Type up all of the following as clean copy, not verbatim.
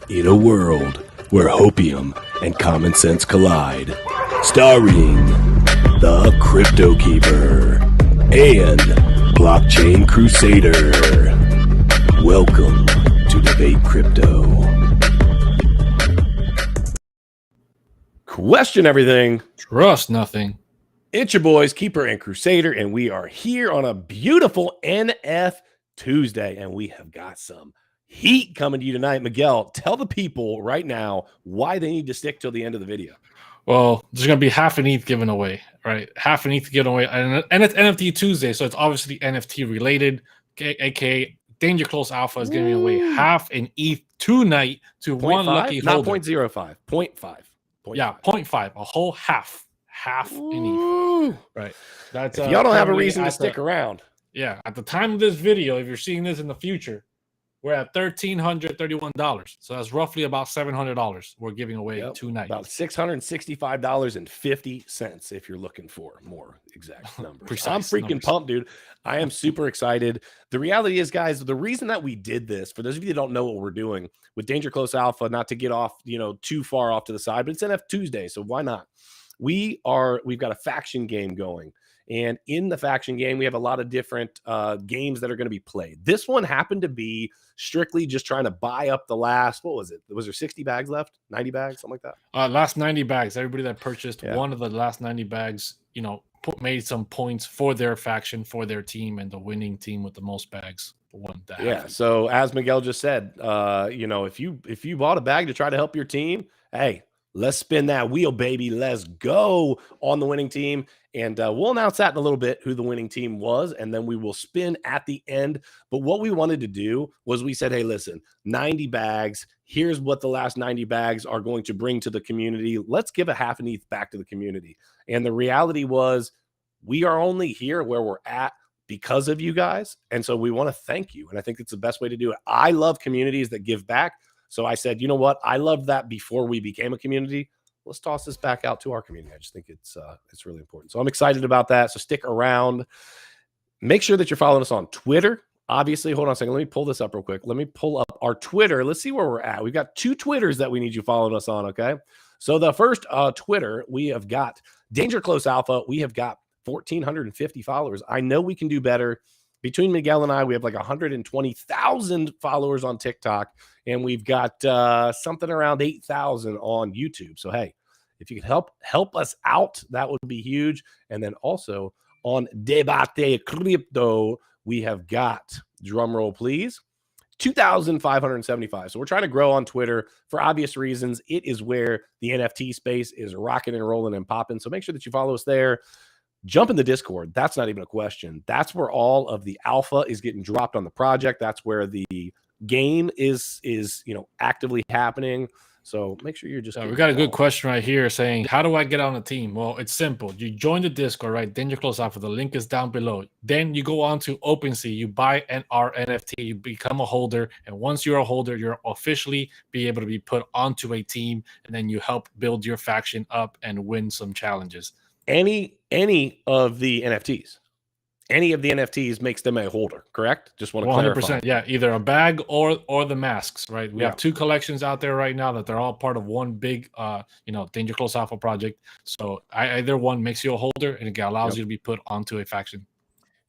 In a world where hopium and common sense collide, starring the CryptoKeeper and BlockchainCrusader. Welcome to Debate Crypto. Question everything. Trust nothing. It's your boys, Keeper and Crusader, and we are here on a beautiful NFTuesday, and we have got some heat coming to you tonight. Miguel, tell the people right now why they need to stick till the end of the video. Well, there's going to be half an ETH given away, right? Half an ETH given away, and it's NFT Tuesday, so it's obviously NFT related, aka Danger Close Alpha is giving away half an ETH tonight to one lucky not holder. 0.05, 0.5. Yeah, 0.5, a whole half an ETH. Right. That's if y'all don't have a reason to stick around. Yeah, at the time of this video, if you're seeing this in the future, we're at $1,331. So that's roughly about $700 we're giving away tonight. About $665.50 if you're looking for more exact numbers. I'm freaking pumped, dude. I am super excited. The reality is, guys, the reason that we did this, for those of you that don't know what we're doing with Danger Close Alpha, not to get off, too far off to the side, but it's NFTuesday, so why not? We've got a faction game going. And in the faction game, we have a lot of different games that are going to be played. This one happened to be strictly just trying to buy up the last, what was it? Was there 60 bags left? 90 bags? Something like that? Last 90 bags. Everybody that purchased one of the last 90 bags, made some points for their faction, for their team, and the winning team with the most bags won that. Yeah, so as Miguel just said, if you bought a bag to try to help your team, hey, let's spin that wheel, baby. Let's go on the winning team. And we'll announce that in a little bit, who the winning team was, and then we will spin at the end. But what we wanted to do was we said, hey, listen, 90 bags. Here's what the last 90 bags are going to bring to the community. Let's give a half an ETH back to the community. And the reality was we are only here where we're at because of you guys. And so we want to thank you. And I think it's the best way to do it. I love communities that give back. So I said, you know what? I loved that before we became a community. Let's toss this back out to our community. I just think it's really important. So I'm excited about that. So stick around. Make sure that you're following us on Twitter. Obviously, hold on a second. Let me pull this up real quick. Let me pull up our Twitter. Let's see where we're at. We've got 2 Twitters that we need you following us on, okay? So the first Twitter, we have got Danger Close Alpha. We have got 1,450 followers. I know we can do better. Between Miguel and I, we have like 120,000 followers on TikTok, and we've got something around 8,000 on YouTube. So, hey, if you could help us out, that would be huge. And then also on Debate Crypto, we have got, drum roll please, 2,575. So we're trying to grow on Twitter for obvious reasons. It is where the NFT space is rocking and rolling and popping. So make sure that you follow us there. Jump in the Discord. That's not even a question. That's where all of the alpha is getting dropped on the project. That's where the game is actively happening. So make sure you're just. We got a good question right here saying, how do I get on the team? Well, it's simple. You join the Discord, right? Danger Close Alpha. The link is down below. Then you go on to OpenC. You buy our NFT. You become a holder. And once you're a holder, you're officially be able to be put onto a team. And then you help build your faction up and win some challenges. Any of the NFTs. Any of the NFTs makes them a holder, correct? Just want to 100%, clarify. Yeah, either a bag or the masks, right? We have 2 collections out there right now that they're all part of one big, Danger Close Alpha project. So either one makes you a holder, and it allows you to be put onto a faction.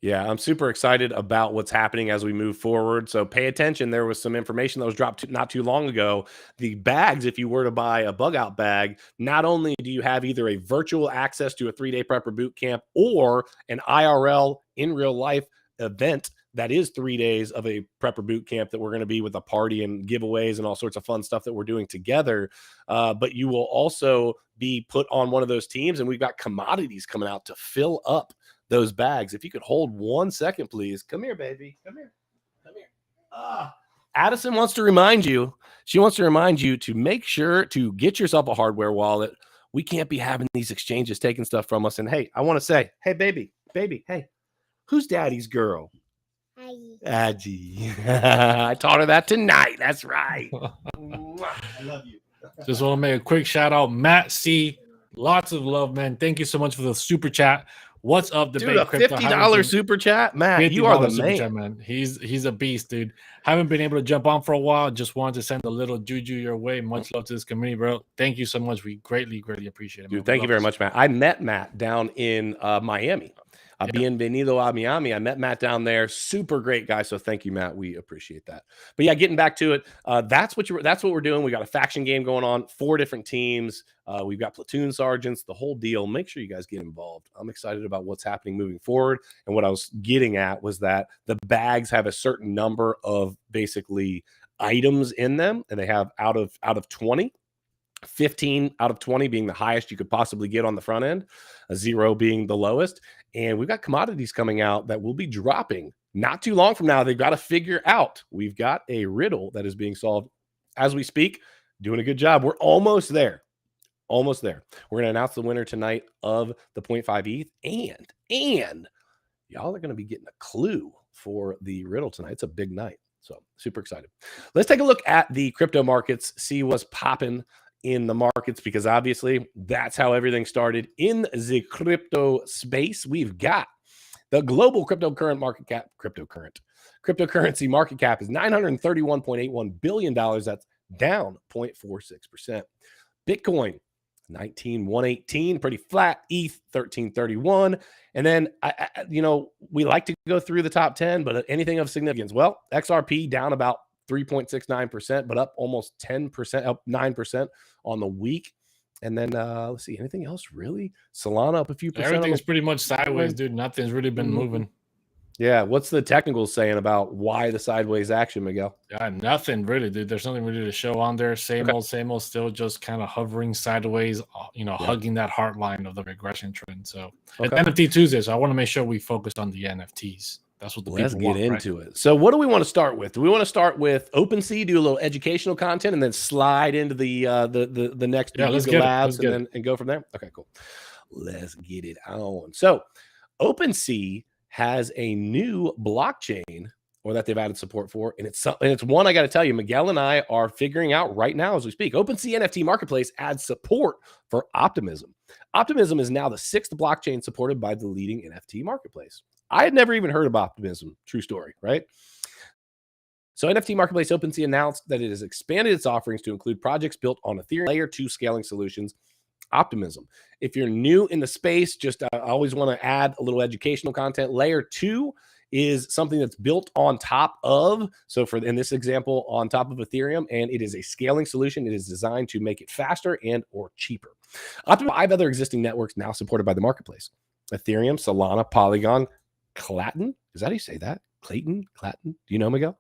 Yeah, I'm super excited about what's happening as we move forward. So pay attention. There was some information that was dropped not too long ago. The bags, if you were to buy a bug out bag, not only do you have either a virtual access to a 3-day prepper boot camp or an IRL in real life event that is 3 days of a prepper boot camp that we're going to be with a party and giveaways and all sorts of fun stuff that we're doing together. But you will also be put on one of those teams, and we've got commodities coming out to fill up those bags. If you could hold 1 second, please. Come here, baby. Come here. Addison wants to remind you. She wants to remind you to make sure to get yourself a hardware wallet. We can't be having these exchanges taking stuff from us. And hey, I want to say, hey, baby, hey, who's daddy's girl? Adji. I taught her that tonight. That's right. I love you. Just want to make a quick shout out. Matt C. Lots of love, man. Thank you so much for the super chat. What's up, Dude, Debate a Crypto? $50 super chat? Matt, you are the Super man. chat, man. He's a beast, dude. Haven't been able to jump on for a while. Just wanted to send a little juju your way. Much love to this community, bro. Thank you so much. We greatly appreciate it, man. Dude, thank you very much, Matt. I met Matt down in Miami. Bienvenido a Miami. I met Matt down there. Super great guy. So thank you, Matt. We appreciate that. But yeah, getting back to it, that's what we're doing. We got a faction game going on, 4 different teams. We've got platoon sergeants, the whole deal. Make sure you guys get involved. I'm excited about what's happening moving forward. And what I was getting at was that the bags have a certain number of basically items in them, and they have out of 20. 15 out of 20 being the highest you could possibly get on the front end, a 0 being the lowest. And we've got commodities coming out that will be dropping not too long from now. They've got to figure out. We've got a riddle that is being solved as we speak. Doing a good job. We're almost there. Almost there. We're going to announce the winner tonight of the 0.5 ETH. And y'all are going to be getting a clue for the riddle tonight. It's a big night. So super excited. Let's take a look at the crypto markets, see what's popping in the markets, because obviously that's how everything started in the crypto space. We've got the global cryptocurrency market cap is $931.81 billion. That's down 0.46%. Bitcoin 19,118, pretty flat. ETH 1331. And then we like to go through the top 10, but anything of significance, well, XRP down about 3.69%, but up almost 10%, up 9% on the week. And then let's see, anything else really? Solana up a few percent. Everything's pretty much sideways, dude. Nothing's really been moving. Yeah, what's the technicals saying about why the sideways action, Miguel? Yeah, nothing really, dude. There's nothing really to show on there. Same old, still just kind of hovering sideways, hugging that heart line of the regression trend. So it's NFT Tuesday, so I want to make sure we focus on the NFTs. That's what the Let's people get into it. So what do we want to start with? Do we want to start with OpenC, do a little educational content, and then slide into the next Yuga labs and go from there? Okay, cool. Let's get it on. So OpenC has a new blockchain, or that they've added support for, and it's one I got to tell you, Miguel and I are figuring out right now as we speak. OpenC NFT Marketplace adds support for Optimism. Optimism is now the 6th blockchain supported by the leading NFT marketplace. I had never even heard of Optimism. True story, right? So NFT Marketplace OpenC announced that it has expanded its offerings to include projects built on Ethereum Layer 2 scaling solutions. Optimism. If you're new in the space, just I always want to add a little educational content. Layer 2 is something that's built on top of, so in this example, on top of Ethereum, and it is a scaling solution. It is designed to make it faster and or cheaper. Optimism, 5 other existing networks now supported by the marketplace: Ethereum, Solana, Polygon, Clayton. Is that how you say that? Clayton? Do you know, Miguel?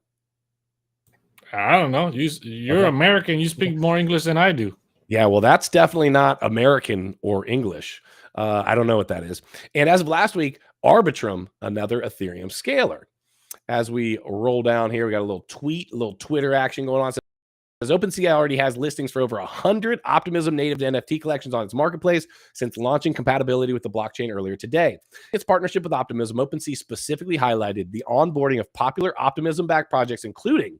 I don't know. You're American. You speak more English than I do. Yeah, well, that's definitely not American or English. I don't know what that is. And as of last week, Arbitrum, another Ethereum scaler. As we roll down here, we got a little Twitter action going on. As OpenC already has listings for over 100 Optimism native NFT collections on its marketplace since launching compatibility with the blockchain earlier today. Its partnership with Optimism, OpenC specifically highlighted the onboarding of popular Optimism-backed projects, including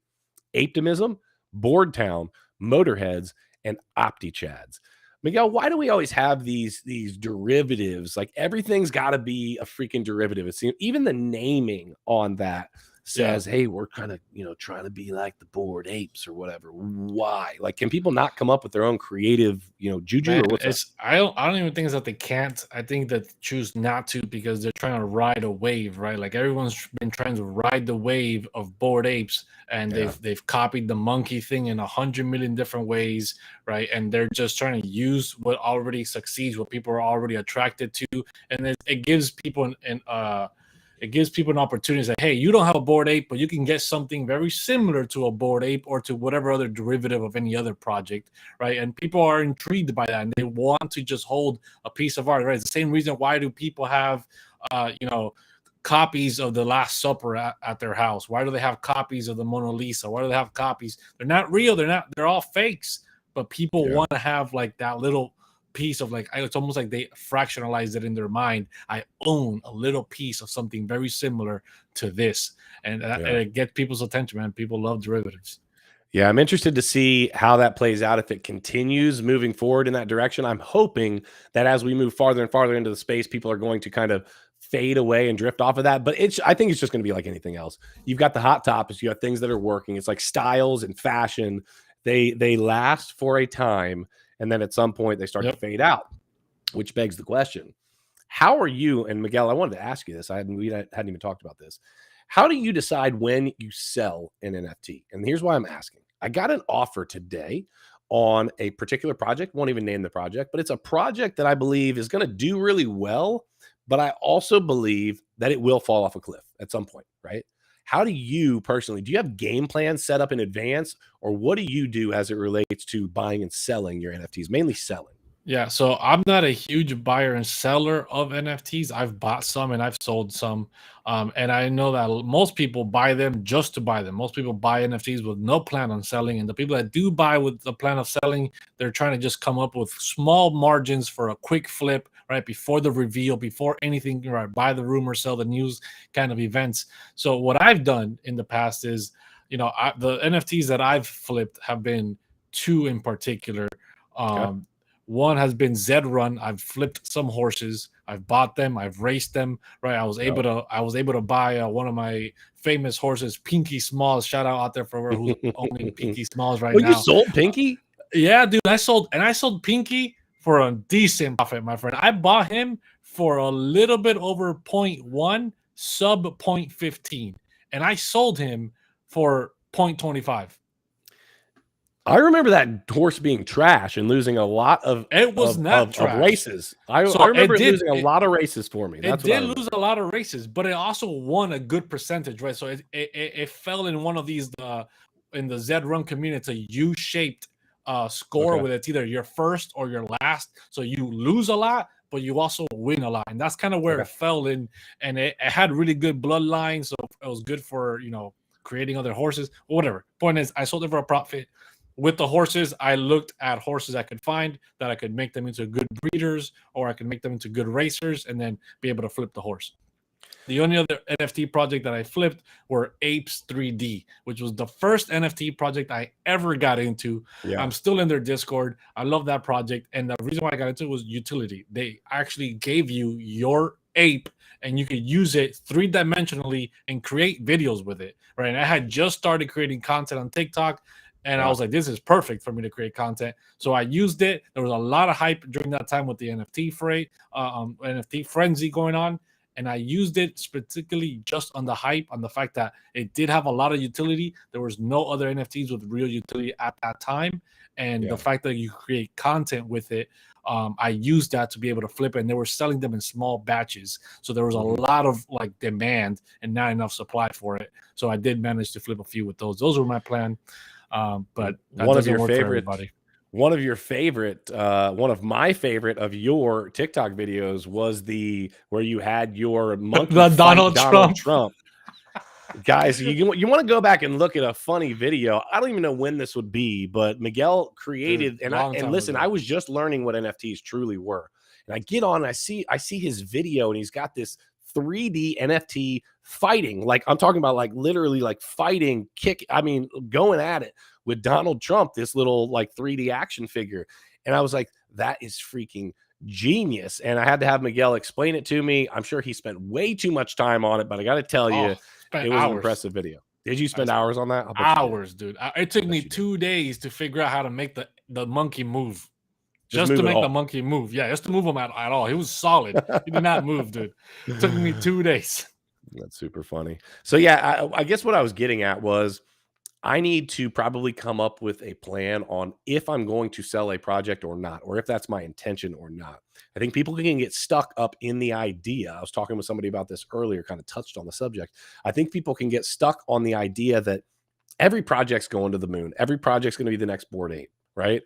Optimism, Bored Town, Motorheads, and OptiChads. Miguel, why do we always have these derivatives? Like, everything's got to be a freaking derivative. It seems even the naming on that says, hey, we're kind of, trying to be like the Bored Apes or whatever. Why? Like, can people not come up with their own creative, juju? Man, or what's I don't even think it's that they can't. I think that choose not to because they're trying to ride a wave, right? Like, everyone's been trying to ride the wave of Bored Apes, and they've copied the monkey thing in 100 million different ways, right? And they're just trying to use what already succeeds, what people are already attracted to, and it gives people an opportunity to say, hey, you don't have a Bored Ape, but you can get something very similar to a Bored Ape or to whatever other derivative of any other project, right? And people are intrigued by that, and they want to just hold a piece of art, right? It's the same reason why do people have, copies of the Last Supper at their house? Why do they have copies of the Mona Lisa? Why do they have copies? They're not real. They're all fakes, but people want to have like that little piece of, like, it's almost like they fractionalize it in their mind. I own a little piece of something very similar to this, and it gets people's attention, man. People love derivatives. Yeah, I'm interested to see how that plays out if it continues moving forward in that direction. I'm hoping that as we move farther and farther into the space, people are going to kind of fade away and drift off of that. But I think it's just going to be like anything else. You've got the hot topics, you got things that are working. It's like styles and fashion. They last for a time, and then at some point they start to fade out, which begs the question: how are you? And Miguel, I wanted to ask you this. We hadn't even talked about this. How do you decide when you sell an NFT? And here's why I'm asking. I got an offer today on a particular project. Won't even name the project, but it's a project that I believe is going to do really well. But I also believe that it will fall off a cliff at some point, right? How do you personally, do you have game plans set up in advance, or what do you do as it relates to buying and selling your NFTs, mainly selling? Yeah, so I'm not a huge buyer and seller of NFTs. I've bought some and I've sold some. And I know that most people buy them just to buy them. Most people buy NFTs with no plan on selling. And the people that do buy with the plan of selling, they're trying to just come up with small margins for a quick flip, right? Before the reveal, before anything, right? Buy the rumor, sell the news kind of events. So what I've done in the past is, the NFTs that I've flipped have been two in particular. Okay. One has been Z Run. I've flipped some horses. I've bought them. I've raced them. Right. I was able to buy one of my famous horses, Pinky Smalls. Shout out there for who's owning Pinky Smalls right now. You sold Pinky? Yeah, dude. I sold Pinky for a decent profit, my friend. I bought him for a little bit over 0.1, sub 0.15, and I sold him for 0.25. I remember that horse being trash and losing a lot of races. I remember it losing a lot of races for me. It did lose a lot of races, but it also won a good percentage, right? So it fell in one of these in the Z Run community. It's a U-shaped score with it's either your first or your last. So you lose a lot, but you also win a lot, and that's kind of where it fell in. And it had really good bloodline, so it was good for creating other horses. Whatever. Point is, I sold it for a profit. With the horses, I looked at horses I could find that I could make them into good breeders, or I could make them into good racers, and then be able to flip the horse. The only other NFT project that I flipped were Apes 3D, which was the first NFT project I ever got into. Yeah. I'm still in their Discord. I love that project. And the reason why I got into it was utility. They actually gave you your ape and you could use it three-dimensionally and create videos with it, right? And I had just started creating content on TikTok. And I was like, this is perfect for me to create content. So I used it. There was a lot of hype during that time with the NFT NFT frenzy going on. And I used it particularly just on the hype, on the fact that it did have a lot of utility. There was no other NFTs with real utility at that time. And the fact that you create content with it, I used that to be able to flip it. And they were selling them in small batches. So there was a lot of demand and not enough supply for it. So I did manage to flip a few with those. Those were my plan. But one of my favorite of your TikTok videos was where you had your monkey Donald Trump. Guys, you want to go back and look at a funny video. I don't even know when this would be, but Miguel created and listen, I was just learning what NFTs truly were. And I get on and I see his video, and he's got this 3D NFT fighting. Like, I'm talking about literally fighting, going at it with Donald Trump, this little 3D action figure. And I was like, that is freaking genius. And I had to have Miguel explain it to me. I'm sure he spent way too much time on it, but I got to tell you, it was an impressive video. Did you spend hours on that? Hours, dude. It took me 2 days to figure out how to make the monkey move. Just to make the monkey move. Yeah, just to move him at all. He was solid. He did not move, dude. It took me 2 days. That's super funny. So yeah, I guess what I was getting at was I need to probably come up with a plan on if I'm going to sell a project or not, or if that's my intention or not. I think people can get stuck up in the idea. I was talking with somebody about this earlier, kind of touched on the subject. I think people can get stuck on the idea that every project's going to the moon. Every project's going to be the next Bored Ape, right?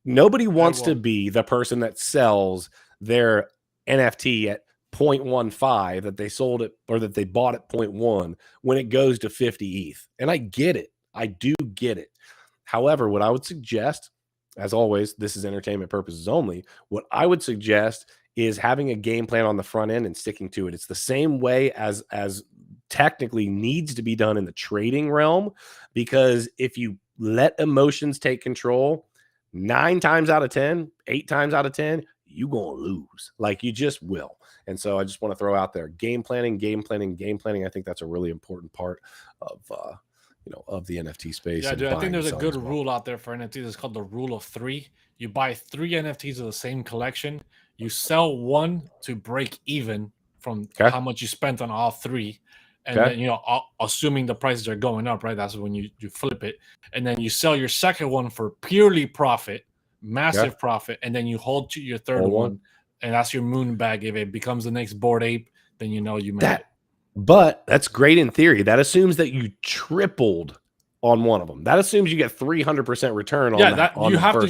Nobody wants to be the person that sells their NFT at 0.15 that they sold it or that they bought at 0.1 when it goes to 50 ETH. And I get it. I do get it. However, what I would suggest, as always, this is entertainment purposes only. What I would suggest is having a game plan on the front end and sticking to it. It's the same way as technically needs to be done in the trading realm, because if you let emotions take control, 9 times out of 10, 8 times out of 10, you gonna lose. Like, you just will. And so I just want to throw out there, game planning. I think that's a really important part of of the NFT space. Yeah, dude, I think there's a good well. rule out there for NFTs. It's called the rule of 3. You buy 3 NFTs of the same collection. You sell one to break even from how much you spent on all 3. And then, assuming the prices are going up, right? That's when you flip it. And then you sell your second one for purely profit, massive profit. And then you hold to your third one. And that's your moon bag. If it becomes the next Bored Ape, then you know you made it. But that's great in theory. That assumes that you tripled on one of them. That assumes you get 300% return on that.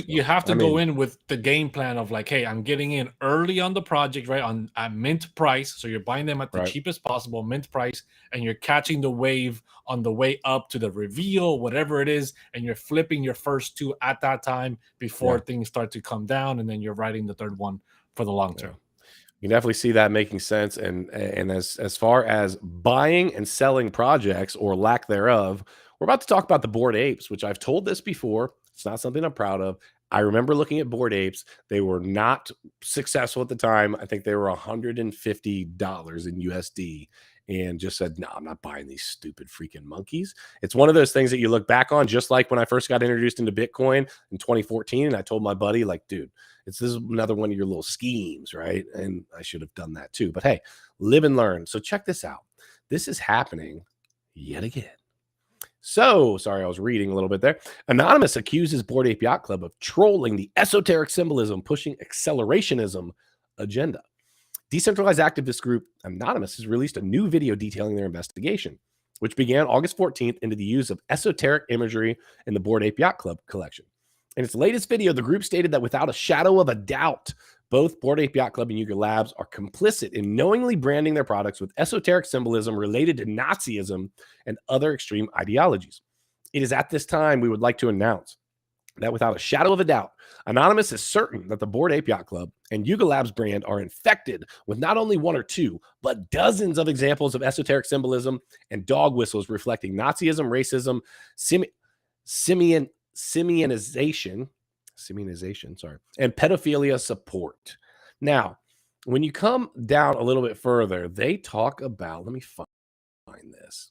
You have to go in with the game plan of like, hey, I'm getting in early on the project, right? At mint price. So you're buying them at the cheapest possible mint price, and you're catching the wave on the way up to the reveal, whatever it is, and you're flipping your first 2 at that time before things start to come down, and then you're writing the third one for the long term. You definitely see that making sense. And as far as buying and selling projects or lack thereof, we're about to talk about the Bored Apes, which I've told this before. It's not something I'm proud of. I remember looking at Bored Apes. They were not successful at the time. I think they were $150 in USD, and just said, no, I'm not buying these stupid freaking monkeys. It's one of those things that you look back on, just like when I first got introduced into Bitcoin in 2014. And I told my buddy, like, dude, this is another one of your little schemes, right? And I should have done that too. But hey, live and learn. So check this out. This is happening yet again. So, sorry, I was reading a little bit there. Anonymous accuses Bored Ape Yacht Club of trolling the esoteric symbolism, pushing accelerationism agenda. Decentralized activist group Anonymous has released a new video detailing their investigation, which began August 14th into the use of esoteric imagery in the Bored Ape Yacht Club collection. In its latest video, the group stated that without a shadow of a doubt, both Bored Ape Yacht Club and Yuga Labs are complicit in knowingly branding their products with esoteric symbolism related to Nazism and other extreme ideologies. It is at this time we would like to announce that without a shadow of a doubt, Anonymous is certain that the Bored Ape Yacht Club and Yuga Labs brand are infected with not only 1 or 2, but dozens of examples of esoteric symbolism and dog whistles reflecting Nazism, racism, Simianization, and pedophilia support. Now, when you come down a little bit further, they talk about, let me find this.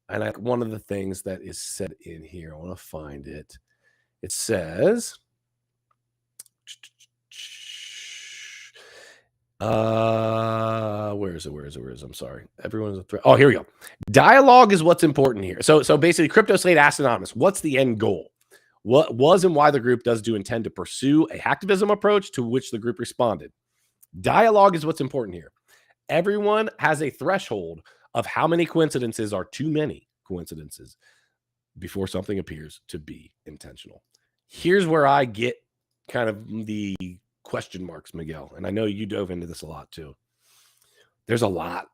And one of the things that is said in here, I want to find it. It says, where is it? I'm sorry. Everyone's a threat. Oh, here we go. Dialogue is what's important here. So basically, Crypto Slate asked Anonymous, what's the end goal? What was and why the group does intend to pursue a hacktivism approach, to which the group responded. Dialogue is what's important here. Everyone has a threshold of how many coincidences are too many coincidences before something appears to be intentional. Here's where I get kind of the question marks, Miguel. And I know you dove into this a lot too. There's a lot.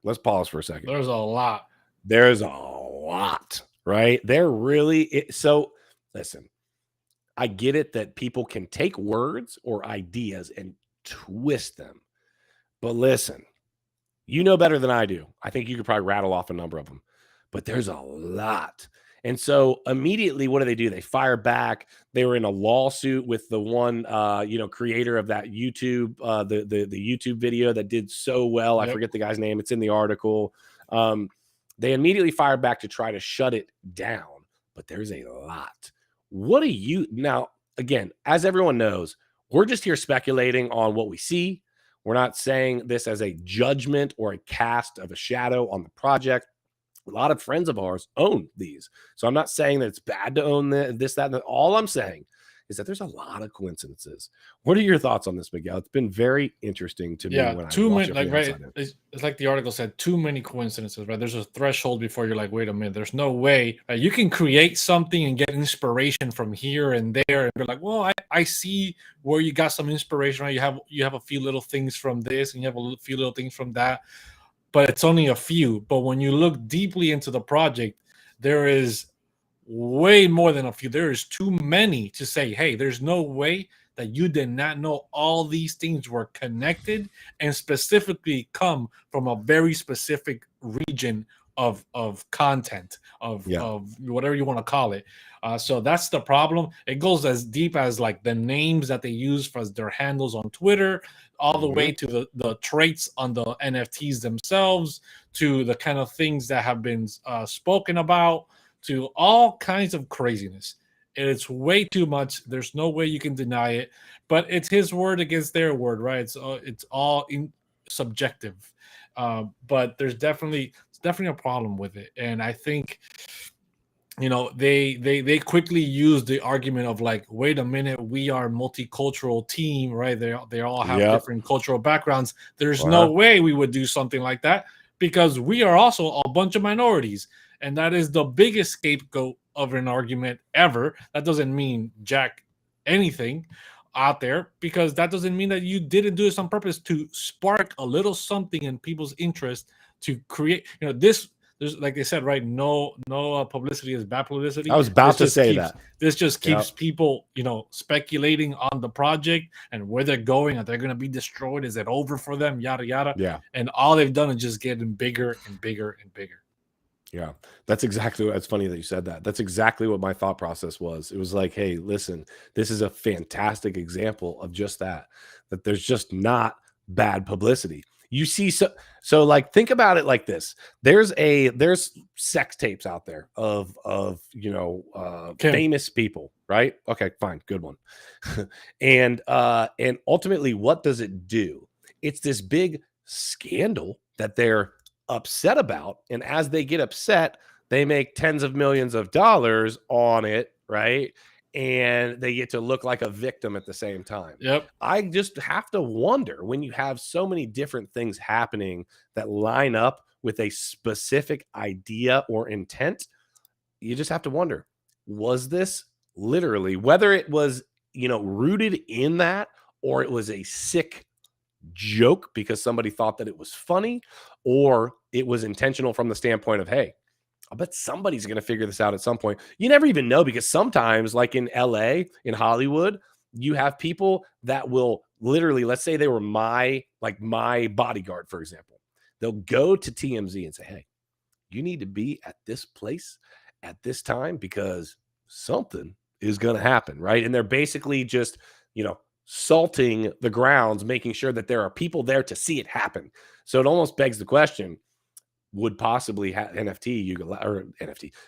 Let's pause for a second. There's a lot. There's a lot, right? There really so listen, I get it that people can take words or ideas and twist them. But listen, you know better than I do. I think you could probably rattle off a number of them. But there's a lot. And so immediately, what do? They fire back. They were in a lawsuit with the one, creator of that YouTube, the YouTube video that did so well. Yep. I forget the guy's name. It's in the article. They immediately fired back to try to shut it down. But there's a lot. What do you now? Again, as everyone knows, we're just here speculating on what we see. We're not saying this as a judgment or a cast of a shadow on the project. A lot of friends of ours own these. So I'm not saying that it's bad to own this, that, and that. All I'm saying is that there's a lot of coincidences. What are your thoughts on this, Miguel? It's been very interesting to me. When too many, like, right? It's like the article said, too many coincidences, right? There's a threshold before you're like, wait a minute, there's no way. Right? You can create something and get inspiration from here and there, and be like, well, I see where you got some inspiration, right? You have a few little things from this, and you have a few little things from that. But it's only a few. But when you look deeply into the project, there is way more than a few. There is too many to say, hey, there's no way that you did not know all these things were connected and specifically come from a very specific region of content of whatever you want to call it. So that's the problem. It goes as deep as like the names that they use for their handles on Twitter, all the way to the traits on the NFTs themselves, to the kind of things that have been spoken about, to all kinds of craziness. It's way too much. There's no way you can deny it. But it's his word against their word, right? It's all subjective. But there's definitely a problem with it, and I think they quickly use the argument of like, wait a minute, we are a multicultural team, right? They all have different cultural backgrounds. There's no way we would do something like that because we are also a bunch of minorities, and that is the biggest scapegoat of an argument ever. That doesn't mean jack anything out there, because that doesn't mean that you didn't do this on purpose to spark a little something in people's interest to create this. There's, like they said, right, no publicity is bad publicity. I was about to say that. This just keeps people speculating on the project and where they're going. Are they going to be destroyed? Is it over for them? Yada yada. And all they've done is just getting bigger and bigger and bigger. Yeah, that's exactly what. It's funny that you said that. That's exactly what my thought process was. It was like, hey, listen, this is a fantastic example of just that there's just not bad publicity. You see, so like, think about it like this. There's sex tapes out there of famous people, right? Okay, fine, good one. and ultimately, what does it do? It's this big scandal that they're upset about, and as they get upset, they make tens of millions of dollars on it, right? And they get to look like a victim at the same time. I just have to wonder, when you have so many different things happening that line up with a specific idea or intent, you just have to wonder, was this literally, whether it was rooted in that, or it was a sick joke because somebody thought that it was funny, or it was intentional from the standpoint of, hey, I bet somebody's going to figure this out at some point. You never even know, because sometimes, like in LA, in Hollywood, you have people that will literally, let's say they were my bodyguard, for example. They'll go to TMZ and say, hey, you need to be at this place at this time because something is going to happen, right? And they're basically just, salting the grounds, making sure that there are people there to see it happen. So it almost begs the question, would possibly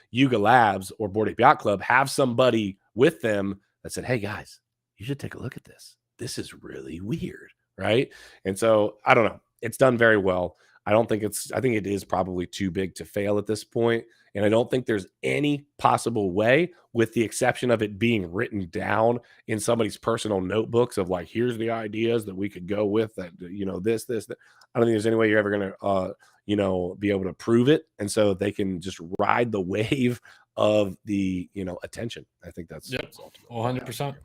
Yuga Labs or Bored Ape Yacht Club have somebody with them that said, hey guys, you should take a look at this. This is really weird, right? And so I don't know. It's done very well. I think it is probably too big to fail at this point. And I don't think there's any possible way, with the exception of it being written down in somebody's personal notebooks of like, here's the ideas that we could go with that, this, that. I don't think there's any way you're ever going to, be able to prove it. And so they can just ride the wave of the, attention. I think that's 100%. So,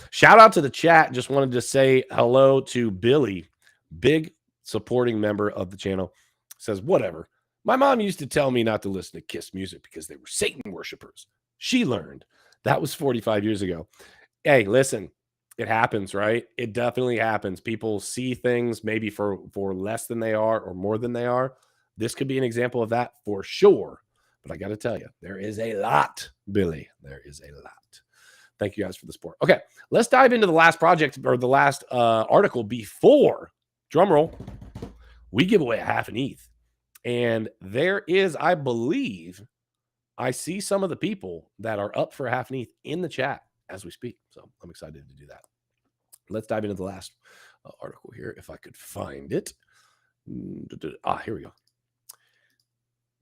shout out to the chat. Just wanted to say hello to Billy, big supporting member of the channel. Says, whatever. My mom used to tell me not to listen to Kiss music because they were Satan worshipers. She learned. That was 45 years ago. Hey, listen, it happens, right? It definitely happens. People see things maybe for less than they are or more than they are. This could be an example of that for sure. But I got to tell you, there is a lot, Billy. There is a lot. Thank you guys for the support. Okay, let's dive into the last project, or the last article before, drumroll, we give away a half an ETH. And there is, I believe, I see some of the people that are up for a half an ETH in the chat as we speak. So I'm excited to do that. Let's dive into the last article here, if I could find it. Here we go.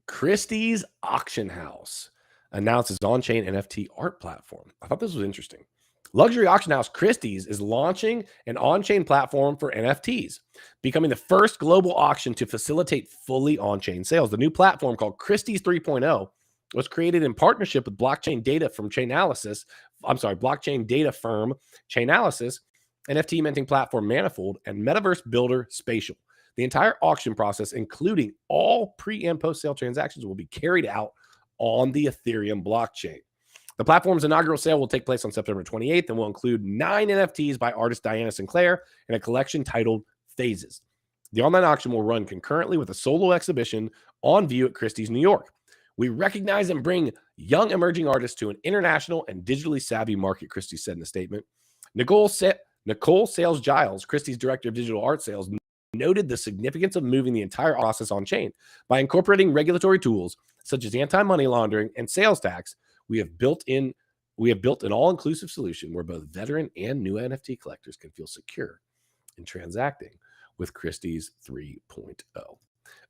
Christies Auction House announces on-chain NFT art platform. I thought this was interesting. Luxury auction house Christie's is launching an on-chain platform for NFTs, becoming the first global auction to facilitate fully on-chain sales. The new platform, called Christie's 3.0, was created in partnership with blockchain data firm Chainalysis, NFT minting platform Manifold, and metaverse builder Spatial. The entire auction process, including all pre- and post-sale transactions, will be carried out on the Ethereum blockchain. The platform's inaugural sale will take place on September 28th and will include 9 NFTs by artist Diana Sinclair and a collection titled Phases. The online auction will run concurrently with a solo exhibition on view at Christie's, New York. We recognize and bring young emerging artists to an international and digitally savvy market, Christie said in a statement. Nicole Sales Giles, Christie's director of digital art sales, noted the significance of moving the entire process on chain. By incorporating regulatory tools such as anti-money laundering and sales tax, we have built an all-inclusive solution where both veteran and new NFT collectors can feel secure in transacting with Christie's 3.0. All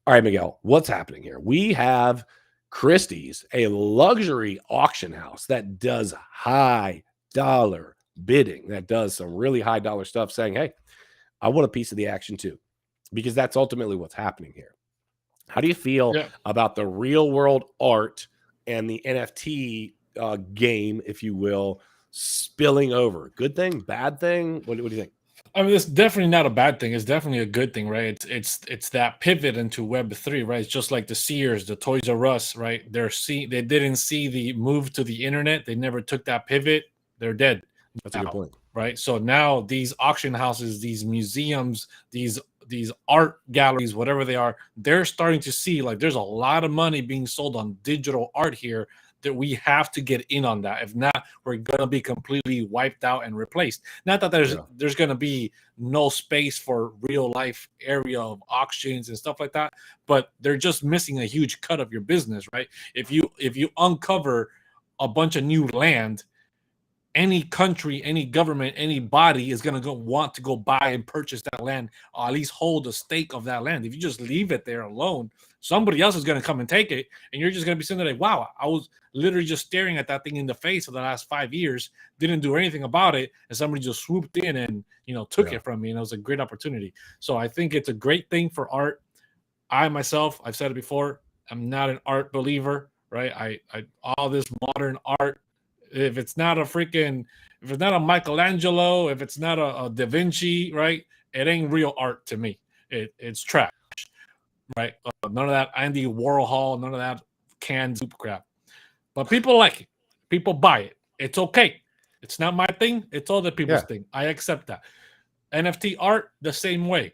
right, Miguel, what's happening here? We have Christie's, a luxury auction house that does high dollar bidding, that does some really high dollar stuff, saying, hey, I want a piece of the action too, because that's ultimately what's happening here. How do you feel about the real world art and the NFT game, if you will, spilling over? Good thing, bad thing? What do you think? I mean, it's definitely not a bad thing. It's definitely a good thing, right? It's that pivot into Web3, right? It's just like the Sears, the Toys R Us, right? They didn't see the move to the internet. They never took that pivot. They're dead. That's a good point, right? So now these auction houses, these museums, these art galleries, whatever they are, they're starting to see like there's a lot of money being sold on digital art here, that we have to get in on that. If not, we're going to be completely wiped out and replaced. Not that there's going to be no space for real life area of auctions and stuff like that, but they're just missing a huge cut of your business, right? If you uncover a bunch of new land, any country, any government, any body is going to want to go buy and purchase that land, or at least hold a stake of that land. If you just leave it there alone, somebody else is going to come and take it, and you're just going to be sitting there like, wow, I was literally just staring at that thing in the face for the last 5 years, didn't do anything about it, and somebody just swooped in and took it from me, and it was a great opportunity. So I think it's a great thing for art. I myself, I've said it before, I'm not an art believer, right? I all this modern art, if it's not a Michelangelo, if it's not a Da Vinci, right, it ain't real art to me. It's trash, right? None of that Andy Warhol, none of that canned soup crap. But people like it. People buy it. It's okay. It's not my thing. It's other people's thing. I accept that. NFT art, the same way.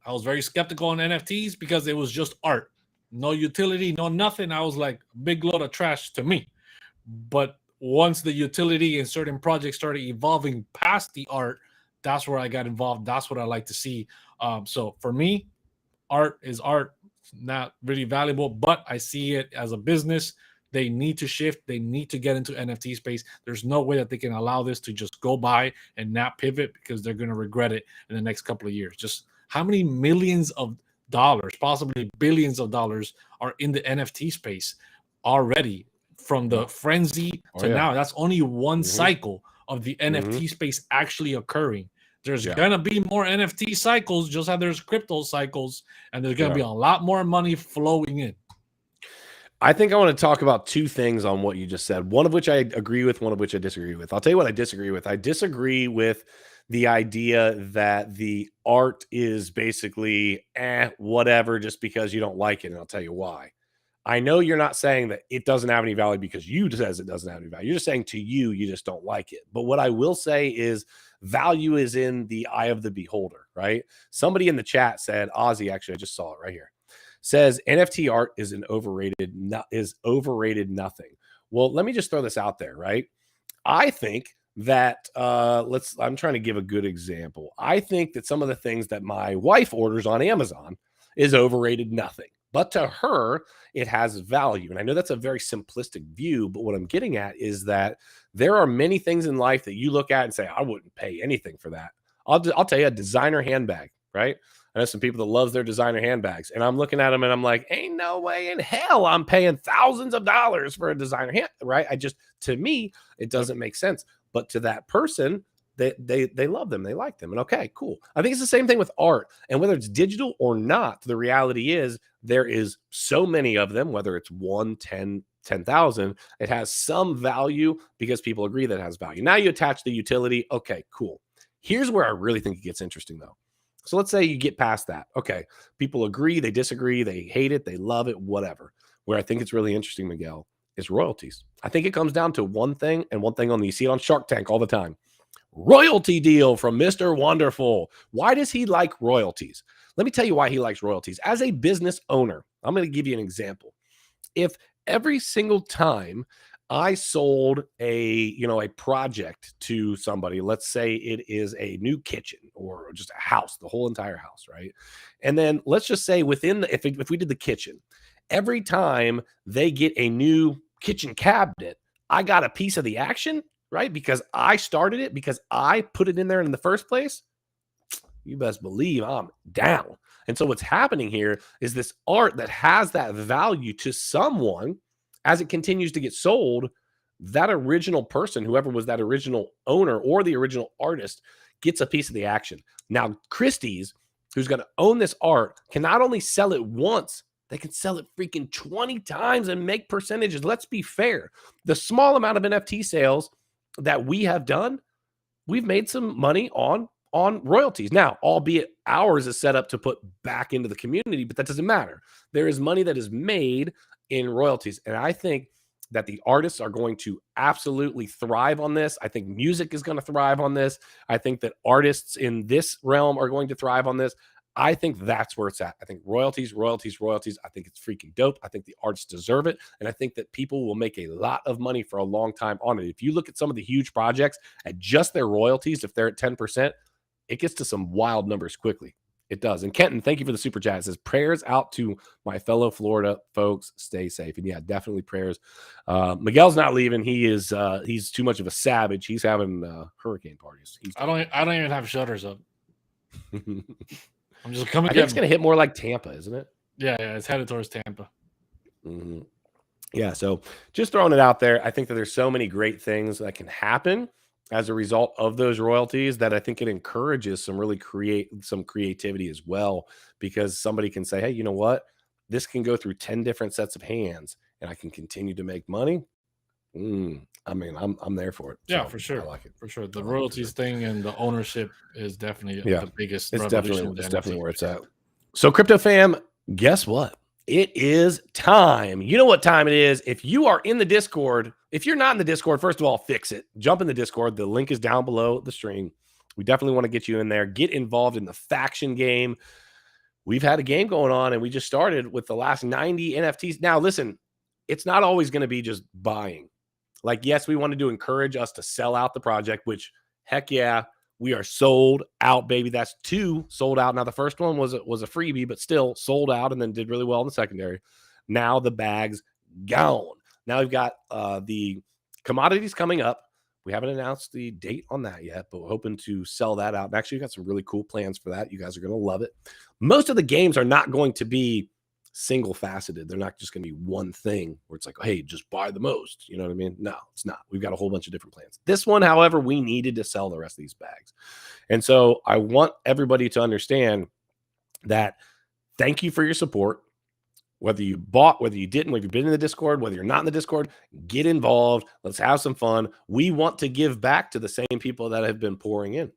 I was very skeptical on NFTs because it was just art. No utility, no nothing. I was like, big load of trash to me. But once the utility and certain projects started evolving past the art, that's where I got involved. That's what I like to see. So for me, art is art, not really valuable, but I see it as a business. They need to shift. They need to get into NFT space. There's no way that they can allow this to just go by and not pivot, because they're going to regret it in the next couple of years. Just how many millions of dollars, possibly billions of dollars, are in the NFT space already? From the frenzy to now, that's only one cycle of the NFT space actually occurring. There's gonna be more NFT cycles, just how there's crypto cycles, and there's gonna be a lot more money flowing in. I think I want to talk about two things on what you just said, one of which I agree with, one of which I disagree with. I'll tell you what I disagree with. I disagree with the idea that the art is basically whatever just because you don't like it, and I'll tell you why. I know you're not saying that it doesn't have any value because you says it doesn't have any value. You're just saying to you just don't like it. But what I will say is value is in the eye of the beholder, right? Somebody in the chat said, Ozzy, actually, I just saw it right here, says NFT art is overrated nothing. Well, let me just throw this out there, right? I think that I'm trying to give a good example. I think that some of the things that my wife orders on Amazon is overrated nothing. But to her, it has value. And I know that's a very simplistic view, but what I'm getting at is that there are many things in life that you look at and say, I wouldn't pay anything for that. I'll tell you, a designer handbag, right? I know some people that loves their designer handbags, and I'm looking at them and I'm like, ain't no way in hell I'm paying thousands of dollars for a designer hand, right? To me, it doesn't make sense. But to that person, they love them. They like them. And okay, cool. I think it's the same thing with art. And whether it's digital or not, the reality is there is so many of them, whether it's 1, 10, 10,000, it has some value because people agree that it has value. Now you attach the utility. Okay, cool. Here's where I really think it gets interesting though. So let's say you get past that. Okay, people agree, they disagree, they hate it, they love it, whatever. Where I think it's really interesting, Miguel, is royalties. I think it comes down to one thing, and one thing only. You see it on Shark Tank all the time. Royalty deal from Mr. Wonderful. Why does he like royalties? Let me tell you why he likes royalties. As a business owner, I'm going to give you an example. If every single time I sold a project to somebody, let's say it is a new kitchen or just a house, the whole entire house, right? And then let's just say if we did the kitchen, every time they get a new kitchen cabinet, I got a piece of the action, right? Because I started it, because I put it in there in the first place. You best believe I'm down. And so what's happening here is this art that has that value to someone, as it continues to get sold, that original person, whoever was that original owner or the original artist, gets a piece of the action. Now, Christies, who's going to own this art, can not only sell it once, they can sell it freaking 20 times and make percentages. Let's be fair. The small amount of NFT sales that we have done, we've made some money on royalties. Now, albeit ours is set up to put back into the community, but that doesn't matter. There is money that is made in royalties. And I think that the artists are going to absolutely thrive on this. I think music is going to thrive on this. I think that artists in this realm are going to thrive on this. I think that's where it's at. I think royalties. I think it's freaking dope. I think the artists deserve it. And I think that people will make a lot of money for a long time on it. If you look at some of the huge projects at just their royalties, if they're at 10%, it gets to some wild numbers quickly. It does. And Kenton, thank you for the super chat. It says prayers out to my fellow Florida folks. Stay safe. And yeah, definitely prayers. Miguel's not leaving. He's too much of a savage. He's having hurricane parties. I don't even have shutters up. I'm just coming. I think it's going to hit more like Tampa, isn't it? Yeah, it's headed towards Tampa. Mm-hmm. Yeah, so just throwing it out there. I think that there's so many great things that can happen as a result of those royalties that I think it encourages some creativity as well, because somebody can say, hey, you know what? This can go through 10 different sets of hands and I can continue to make money. I mean, I'm there for it. Yeah, so for sure. I like it. For sure. The royalties thing and the ownership is definitely the biggest. It's definitely where it's at. So Crypto Fam, guess what? It is time. You know what time it is. If you are in the Discord, if you're not in the Discord, first of all, fix it. Jump in the Discord. The link is down below the stream. We definitely want to get you in there. Get involved in the faction game. We've had a game going on, and we just started with the last 90 NFTs. Now, listen, it's not always going to be just buying. Like, yes, we wanted to encourage us to sell out the project, which, heck yeah, we are sold out, baby. That's 2 sold out. Now, the first one was a freebie, but still sold out and then did really well in the secondary. Now the bag's gone. Now we've got the commodities coming up. We haven't announced the date on that yet, but we're hoping to sell that out. And actually, we've got some really cool plans for that. You guys are going to love it. Most of the games are not going to be single faceted. They're not just going to be one thing where it's like, oh, hey, just buy the most. You know what I mean? No, it's not. We've got a whole bunch of different plans. This one, however, we needed to sell the rest of these bags. And so I want everybody to understand that thank you for your support. Whether you bought, whether you didn't, whether you've been in the Discord, whether you're not in the Discord, get involved. Let's have some fun. We want to give back to the same people that have been pouring in.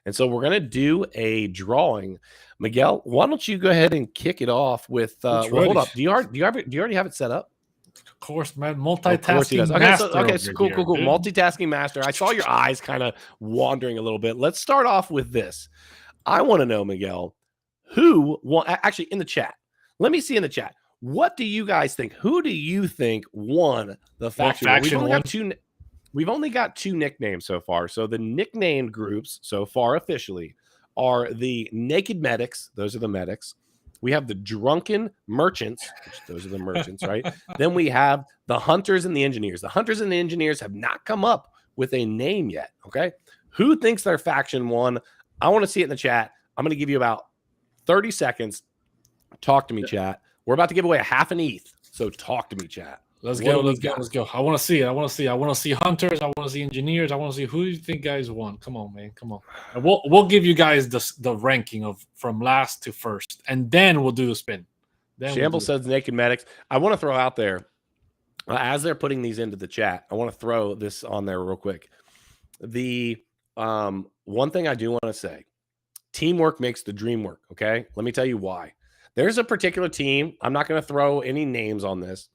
And so we're going to do a drawing. Miguel, why don't you go ahead and kick it off with, hold up. Do you already have it set up? Of course, man. Multitasking master. Okay, so cool. Multitasking master. I saw your eyes kind of wandering a little bit. Let's start off with this. I want to know, Miguel, actually in the chat. Let me see in the chat. What do you guys think? Who do you think won the faction? We've only got 2 nicknames so far. So the nicknamed groups so far officially are the Naked Medics. Those are the medics. We have the Drunken Merchants, which those are the merchants, right? Then we have the Hunters and the Engineers. The Hunters and the Engineers have not come up with a name yet, okay? Who thinks their faction won? I want to see it in the chat. I'm going to give you about 30 seconds. Talk to me, chat. We're about to give away a half an ETH, so talk to me, chat. Let's go. I want to see it. I want to see Hunters. I want to see Engineers. I want to see who you think guys won. Come on, man. Come on. And we'll give you guys the ranking of from last to first, and then we'll do the spin. Shamble says Naked Medics. I want to throw out there, as they're putting these into the chat, I want to throw this on there real quick. The one thing I do want to say, teamwork makes the dream work, okay? Let me tell you why. There's a particular team. I'm not going to throw any names on this,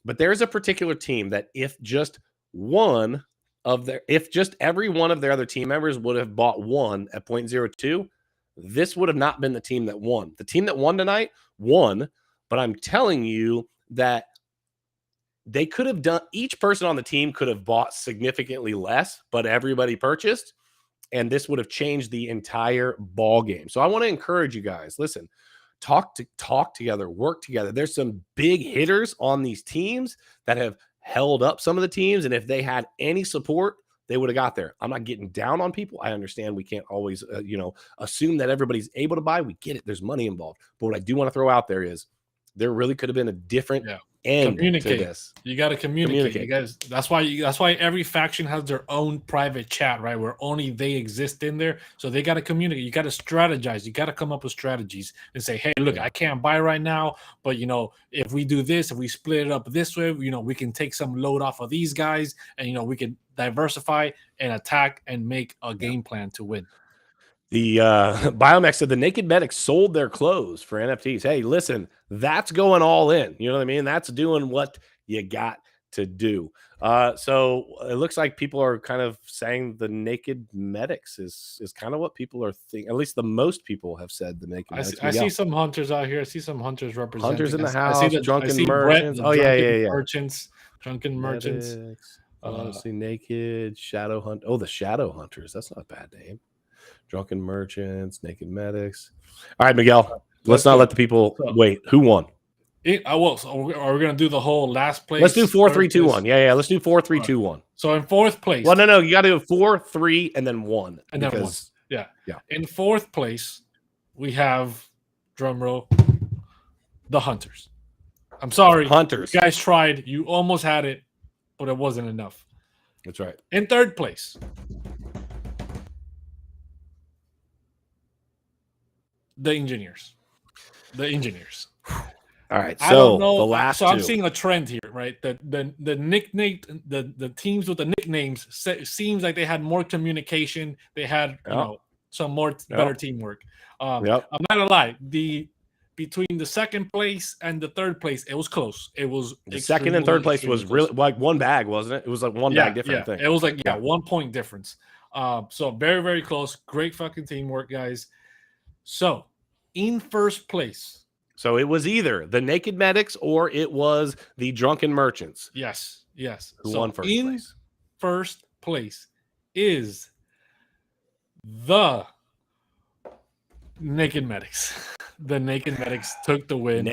but there's a particular team that if just every one of their other team members would have bought 1 at 0.02, this would have not been the team that won. The team that won tonight won, but I'm telling you that they could have done, each person on the team could have bought significantly less, but everybody purchased, and this would have changed the entire ball game. So I want to encourage you guys, listen, talk together, work together. There's some big hitters on these teams that have held up some of the teams, and if they had any support, they would have got there. I'm not getting down on people. I understand we can't always, assume that everybody's able to buy. We get it. There's money involved. But what I do want to throw out there is there really could have been a different end to this. You got to communicate. You guys, that's why every faction has their own private chat, right? Where only they exist in there. So they got to communicate. You got to strategize. You got to come up with strategies and say, hey, look, I can't buy right now, but if we do this, if we split it up this way, we can take some load off of these guys, and we can diversify and attack and make a game plan to win. The Biomex said the Naked Medics sold their clothes for NFTs. Hey, listen, that's going all in. You know what I mean? That's doing what you got to do. So it looks like people are kind of saying the Naked Medics is kind of what people are thinking. At least the most people have said the Naked Medics. I see some hunters out here. I see some hunters representing. Hunters in the house. I see drunken merchants. Merchants. Drunken merchants. See Naked Shadow Hunt. Oh, the Shadow Hunters. That's not a bad name. Drunken merchants, Naked Medics. All right, Miguel. Let's not let the people wait. Who won? I will. So are we going to do the whole last place? Let's do 4, 3, 2, 1. Yeah. Let's do 4, 3, 2, 1. So in fourth place. Well, no. You got to do 4, 3, and then 1. And then 1. Yeah. In fourth place, we have, drum roll, the Hunters. I'm sorry. Hunters. You guys tried. You almost had it, but it wasn't enough. That's right. In third place, the engineers. All right. So the last two. I'm seeing a trend here, right? The nickname, the teams with the nicknames seems like they had more communication. They had some more better teamwork. I'm not gonna lie. Between the second place and the third place, it was close. It was the second and third place was really like one bag, wasn't it? It was like one bag different thing. It was like 1 point difference. So very, very close. Great fucking teamwork, guys. So in first place. So it was either the Naked Medics or it was the Drunken Merchants. Yes. Who won first place? First place is the Naked Medics. The Naked Medics took the win.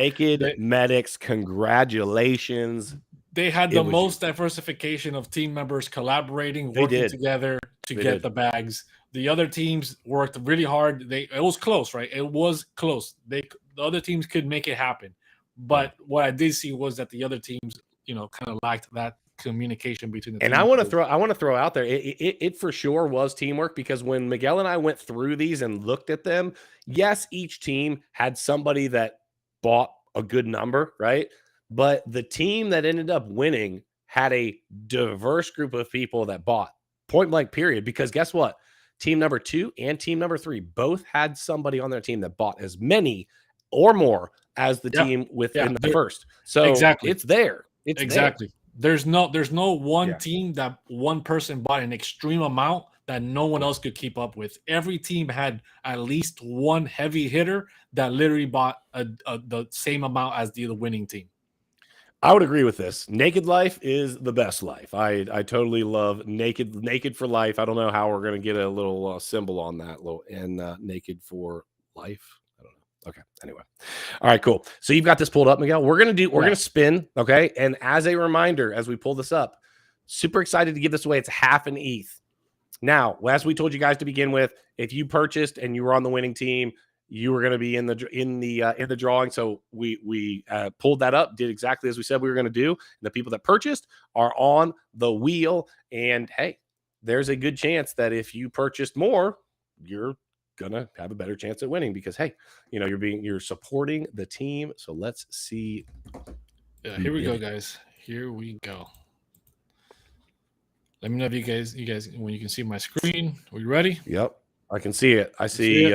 Medics, congratulations. They had the most diversification of team members collaborating, working together to get the bags. The other teams worked really hard. It was close, right? It was close. The other teams could make it happen. But what I did see was that the other teams, kind of lacked that communication between the teams. And I want to throw out there, it for sure was teamwork, because when Miguel and I went through these and looked at them, yes, each team had somebody that bought a good number, right? But the team that ended up winning had a diverse group of people that bought, point blank period. Because guess what? Team number 2 and team number 3 both had somebody on their team that bought as many or more as the team within the first. So it's there. It's exactly there. There's no one team that one person bought an extreme amount that no one else could keep up with. Every team had at least one heavy hitter that literally bought the same amount as the winning team. I would agree with this. Naked life is the best life. I totally love naked for life. I don't know how we're going to get a little symbol on that, naked for life. I don't know. Okay. Anyway. All right, cool. So you've got this pulled up, Miguel. We're going to spin. Okay. And as a reminder, as we pull this up, super excited to give this away. It's half an ETH. Now, as we told you guys to begin with, if you purchased and you were on the winning team, you were going to be in the drawing. So we pulled that up, did exactly as we said we were going to do. And the people that purchased are on the wheel. And hey, there's a good chance that if you purchased more, you're going to have a better chance at winning, because hey, you're supporting the team. So let's see. Yeah, here we go, guys. Here we go. Let me know if you guys when you can see my screen. Are you ready? Yep. I can see it. I see it.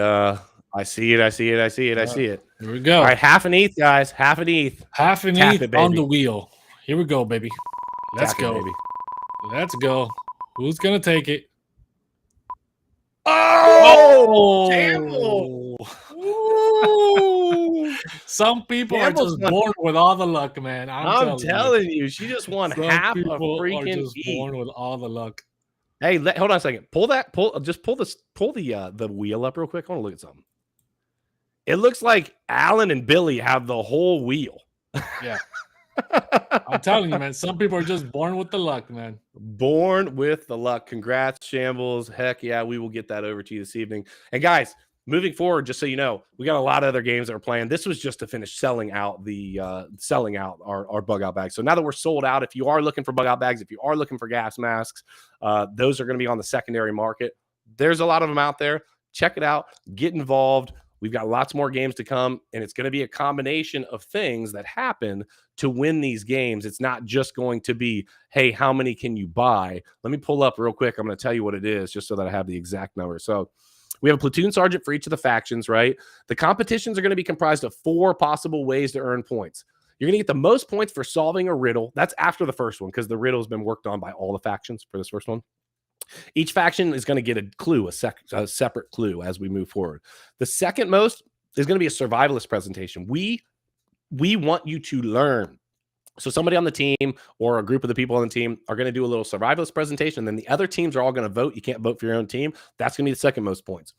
Here we go. All right, half an ETH, guys. Half an ETH. Half an ETH on the wheel. Here we go, baby. Let's go. Baby. Let's go. Who's gonna take it? Oh, Campbell. Ooh. Some people Campbell's are just born with all the luck, man. I'm telling you, she just won Some half a people are freaking just ETH. born with all the luck. Hey, hold on a second. Pull the wheel up real quick. I want to look at something. It looks like Alan and Billy have the whole wheel. Yeah. I'm telling you, man, some people are just born with the luck, man. Born with the luck. Congrats, Shambles. Heck yeah, we will get that over to you this evening. And guys, moving forward, just so you know, we got a lot of other games that we're playing. This was just to finish selling out our bug out bags. So now that we're sold out, if you are looking for bug out bags, if you are looking for gas masks, those are going to be on the secondary market. There's a lot of them out there. Check it out. Get involved. We've got lots more games to come, and it's going to be a combination of things that happen to win these games. It's not just going to be, hey, how many can you buy? Let me pull up real quick. I'm going to tell you what it is just so that I have the exact number. So we have a platoon sergeant for each of the factions, right? The competitions are going to be comprised of 4 possible ways to earn points. You're going to get the most points for solving a riddle. That's after the first one because the riddle has been worked on by all the factions for this first one. Each faction is going to get a clue, a separate clue as we move forward. The second most is going to be a survivalist presentation. We want you to learn. So somebody on the team or a group of the people on the team are going to do a little survivalist presentation. And then the other teams are all going to vote. You can't vote for your own team. That's going to be the second most points.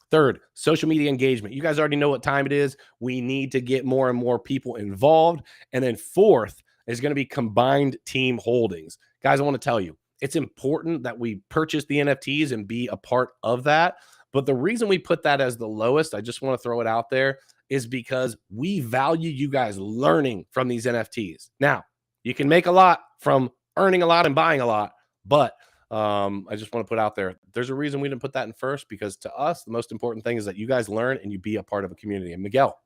Third, social media engagement. You guys already know what time it is. We need to get more and more people involved. And then fourth is going to be combined team holdings. Guys, I want to tell you, it's important that we purchase the NFTs and be a part of that. But the reason we put that as the lowest, I just want to throw it out there, is because we value you guys learning from these NFTs. Now, you can make a lot from earning a lot and buying a lot, but I just want to put out there, there's a reason we didn't put that in first, because to us, the most important thing is that you guys learn and you be a part of a community. And Miguel,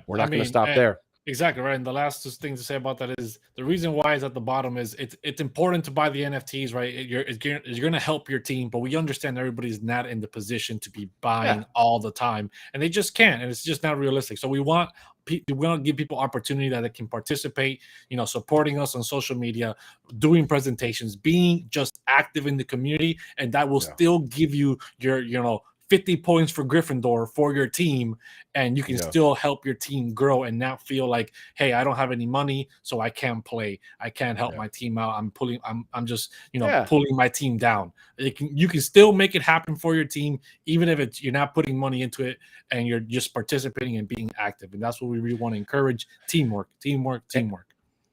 we're not going to stop there. Exactly right. And the last thing to say about that is the reason why is at the bottom is it's important to buy the NFTs, right? You're going to help your team, but we understand everybody's not in the position to be buying all the time, and they just can't, and it's just not realistic. So we want to give people opportunity that they can participate, supporting us on social media, doing presentations, being just active in the community, and that will still give you your 50 points for Gryffindor for your team, and you can still help your team grow and not feel like, hey, I don't have any money, so I can't play. I can't help my team out. I'm just pulling my team down. You can still make it happen for your team, even if you're not putting money into it and you're just participating and being active. And that's what we really want to encourage: teamwork.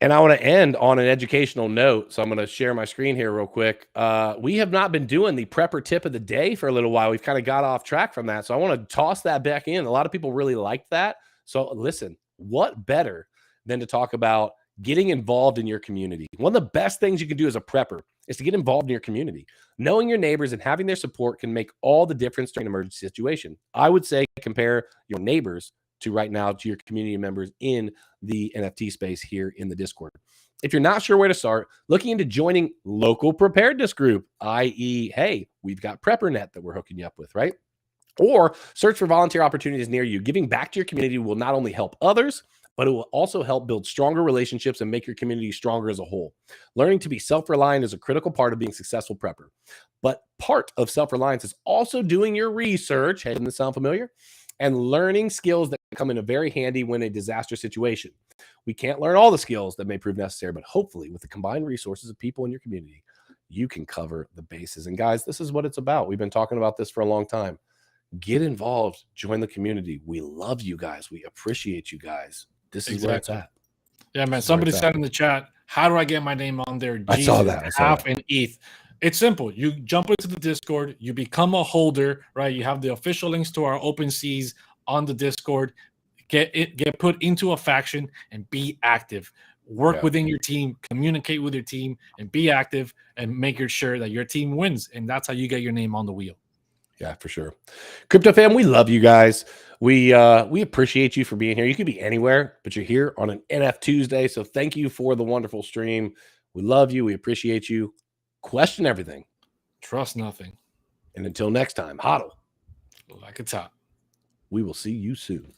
And I want to end on an educational note. So I'm going to share my screen here real quick. We have not been doing the prepper tip of the day for a little while. We've kind of got off track from that. So I want to toss that back in. A lot of people really liked that. So listen, what better than to talk about getting involved in your community? One of the best things you can do as a prepper is to get involved in your community. Knowing your neighbors and having their support can make all the difference during an emergency situation. I would say compare your neighbors to right now to your community members in the NFT space here in the Discord. If you're not sure where to start, looking into joining local preparedness group, i.e., hey, we've got PrepperNet that we're hooking you up with, right? Or search for volunteer opportunities near you. Giving back to your community will not only help others, but it will also help build stronger relationships and make your community stronger as a whole. Learning to be self-reliant is a critical part of being a successful prepper. But part of self-reliance is also doing your research. Hey, doesn't this sound familiar? And learning skills that come in a very handy when a disaster situation. We can't learn all the skills that may prove necessary, but hopefully with the combined resources of people in your community, you can cover the bases. And guys, this is what it's about. We've been talking about this for a long time. Get involved, join the community. We love you guys. We appreciate you guys. This is where it's at. Yeah, man. Somebody said in the chat, how do I get my name on there? I saw that. Half an ETH. It's simple. You jump into the Discord, you become a holder, right? You have the official links to our OpenCs on the Discord. Get put into a faction and be active. Work within your team, communicate with your team, and be active and make sure that your team wins. And that's how you get your name on the wheel. Yeah, for sure. Crypto fam, we love you guys. We appreciate you for being here. You could be anywhere, but you're here on an NFTuesday. So thank you for the wonderful stream. We love you. We appreciate you. Question everything. Trust nothing. And until next time, hodl like a top. We will see you soon.